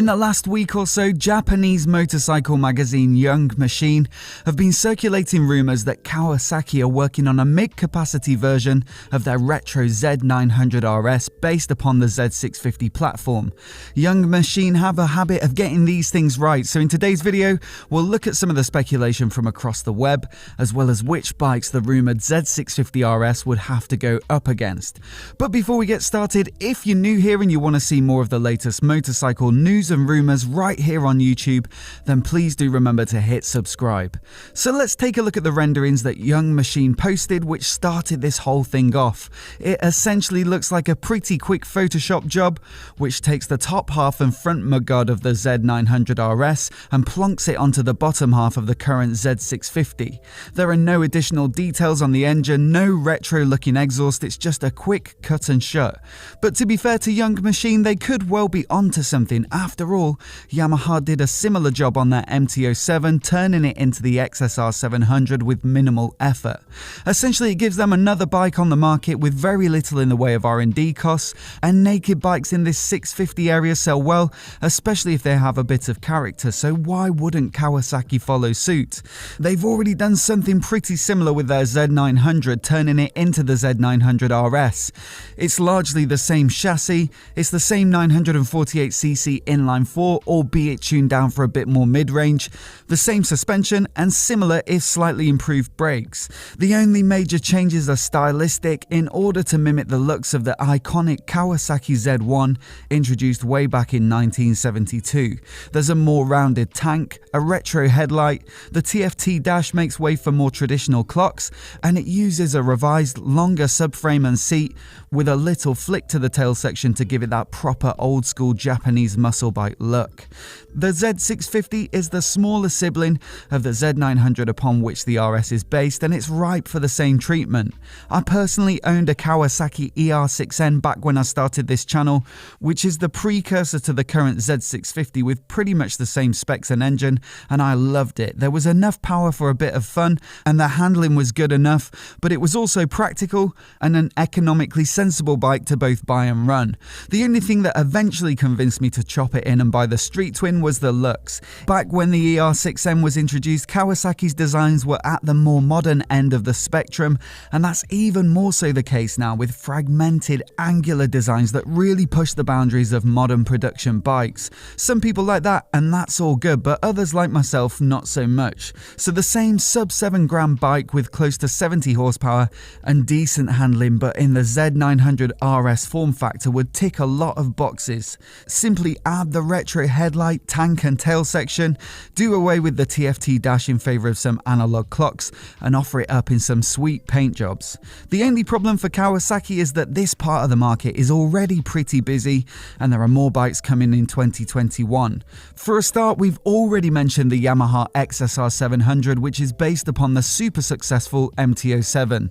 In the last week or so, Japanese motorcycle magazine Young Machine have been circulating rumours that Kawasaki are working on a mid-capacity version of their retro Z900 RS based upon the Z650 platform. Young Machine have a habit of getting these things right, so in today's video, we'll look at some of the speculation from across the web, as well as which bikes the rumoured Z650 RS would have to go up against. But before we get started, if you're new here and you want to see more of the latest motorcycle news and rumours right here on YouTube, then please do remember to hit subscribe. So let's take a look at the renderings that Young Machine posted, which started this whole thing off. It essentially looks like a pretty quick Photoshop job, which takes the top half and front mudguard of the Z900 RS and plonks it onto the bottom half of the current Z650. There are no additional details on the engine, no retro looking exhaust, it's just a quick cut and shut. But to be fair to Young Machine, they could well be onto something. After all, Yamaha did a similar job on their MT-07, turning it into the XSR 700 with minimal effort. Essentially, it gives them another bike on the market with very little in the way of R&D costs, and naked bikes in this 650 area sell well, especially if they have a bit of character, so why wouldn't Kawasaki follow suit? They've already done something pretty similar with their Z900, turning it into the Z900 RS. It's largely the same chassis, it's the same 948cc inline 4, albeit tuned down for a bit more mid-range, the same suspension and similar if slightly improved brakes. The only major changes are stylistic in order to mimic the looks of the iconic Kawasaki Z1 introduced way back in 1972. There's a more rounded tank, a retro headlight, the TFT dash makes way for more traditional clocks, and it uses a revised longer subframe and seat with a little flick to the tail section to give it that proper old school Japanese muscle bike look. The Z650 is the smaller sibling of the Z900 upon which the RS is based, and it's ripe for the same treatment. I personally owned a Kawasaki ER6N back when I started this channel, which is the precursor to the current Z650 with pretty much the same specs and engine, and I loved it. There was enough power for a bit of fun, and the handling was good enough, but it was also practical and an economically sensible bike to both buy and run. The only thing that eventually convinced me to chop it in and buy the Street Twin was the looks. Back when the ER6M was introduced, Kawasaki's designs were at the more modern end of the spectrum, and that's even more so the case now with fragmented angular designs that really push the boundaries of modern production bikes. Some people like that, and that's all good, but others like myself, not so much. So the same sub 7 gram bike with close to 70 horsepower and decent handling, but in the Z900 RS form factor, would tick a lot of boxes. Simply add the retro headlight, tank and tail section, do away with the TFT dash in favour of some analog clocks, and offer it up in some sweet paint jobs. The only problem for Kawasaki is that this part of the market is already pretty busy, and there are more bikes coming in 2021. For a start, we've already mentioned the Yamaha XSR 700, which is based upon the super successful MT-07.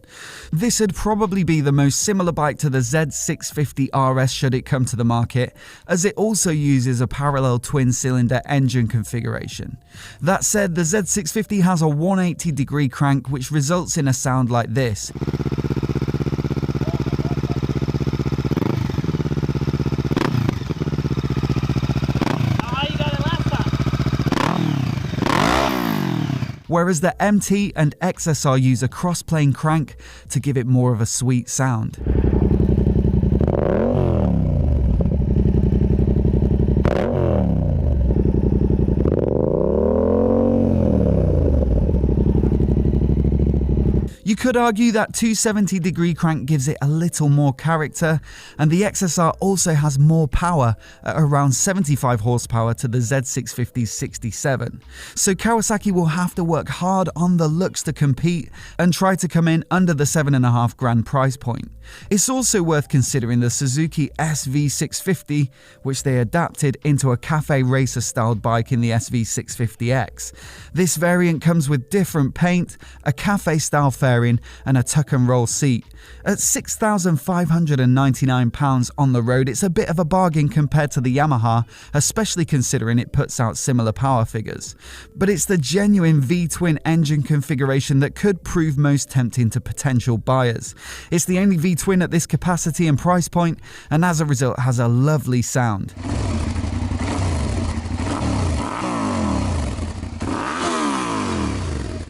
This would probably be the most similar bike to the Z650 RS should it come to the market, as it also uses a parallel twin-cylinder engine configuration. That said, the Z650 has a 180-degree crank, which results in a sound like this. Whereas the MT and XSR use a cross-plane crank to give it more of a sweet sound. You could argue that 270-degree crank gives it a little more character, and the XSR also has more power at around 75 horsepower to the Z650's 67. So Kawasaki will have to work hard on the looks to compete and try to come in under the $7.5 grand price point. It's also worth considering the Suzuki SV650, which they adapted into a cafe racer styled bike in the SV650X. This variant comes with different paint, a cafe style fairing, and a tuck and roll seat. At £6,599 on the road, it's a bit of a bargain compared to the Yamaha, especially considering it puts out similar power figures. But it's the genuine V-twin engine configuration that could prove most tempting to potential buyers. It's the only V-twin at this capacity and price point, and as a result has a lovely sound.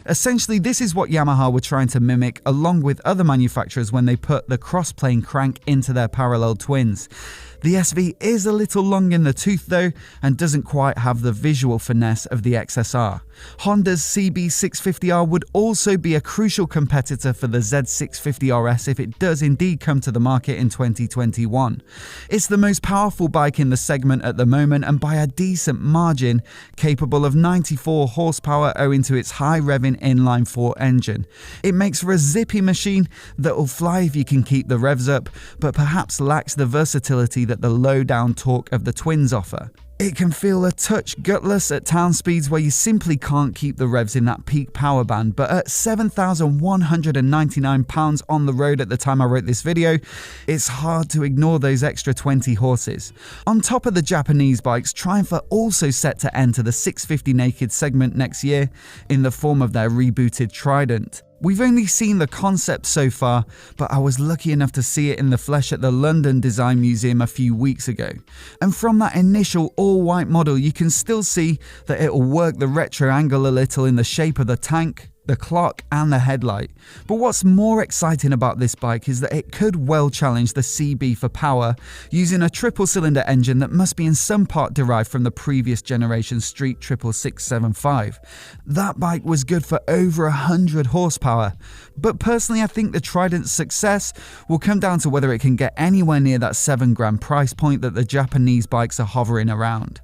Essentially, this is what Yamaha were trying to mimic along with other manufacturers when they put the cross-plane crank into their parallel twins. The SV is a little long in the tooth though, and doesn't quite have the visual finesse of the XSR. Honda's CB650R would also be a crucial competitor for the Z650 RS if it does indeed come to the market in 2021. It's the most powerful bike in the segment at the moment, and by a decent margin, capable of 94 horsepower owing to its high-revving inline-4 engine. It makes for a zippy machine that will fly if you can keep the revs up, but perhaps lacks the versatility that the low-down torque of the twins offer. It can feel a touch gutless at town speeds where you simply can't keep the revs in that peak power band, but at 7,199 pounds on the road at the time I wrote this video, it's hard to ignore those extra 20 horses. On top of the Japanese bikes, Triumph are also set to enter the 650 naked segment next year in the form of their rebooted Trident. We've only seen the concept so far, but I was lucky enough to see it in the flesh at the London Design Museum a few weeks ago. And from that initial all-white model, you can still see that it will work the retro angle a little in the shape of the tank, the clock and the headlight. But what's more exciting about this bike is that it could well challenge the CB for power using a triple-cylinder engine that must be in some part derived from the previous generation Street 650 That bike was good for over 100 horsepower, but personally I think the Trident's success will come down to whether it can get anywhere near that $7,000 price point that the Japanese bikes are hovering around.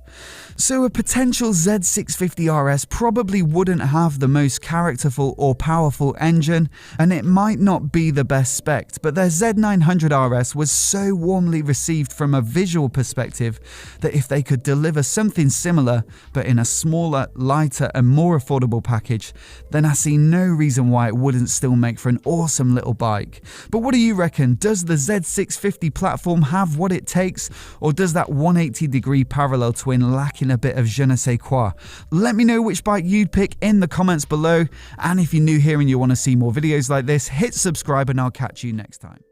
So a potential Z650 RS probably wouldn't have the most characterful or powerful engine, and it might not be the best spec, but their Z900 RS was so warmly received from a visual perspective that if they could deliver something similar but in a smaller, lighter and more affordable package, then I see no reason why it wouldn't still make for an awesome little bike. But what do you reckon? Does the Z650 platform have what it takes, or does that 180-degree parallel twin lack in a bit of je ne sais quoi? Let me know which bike you'd pick in the comments below, and if you're new here and you want to see more videos like this, hit subscribe and I'll catch you next time.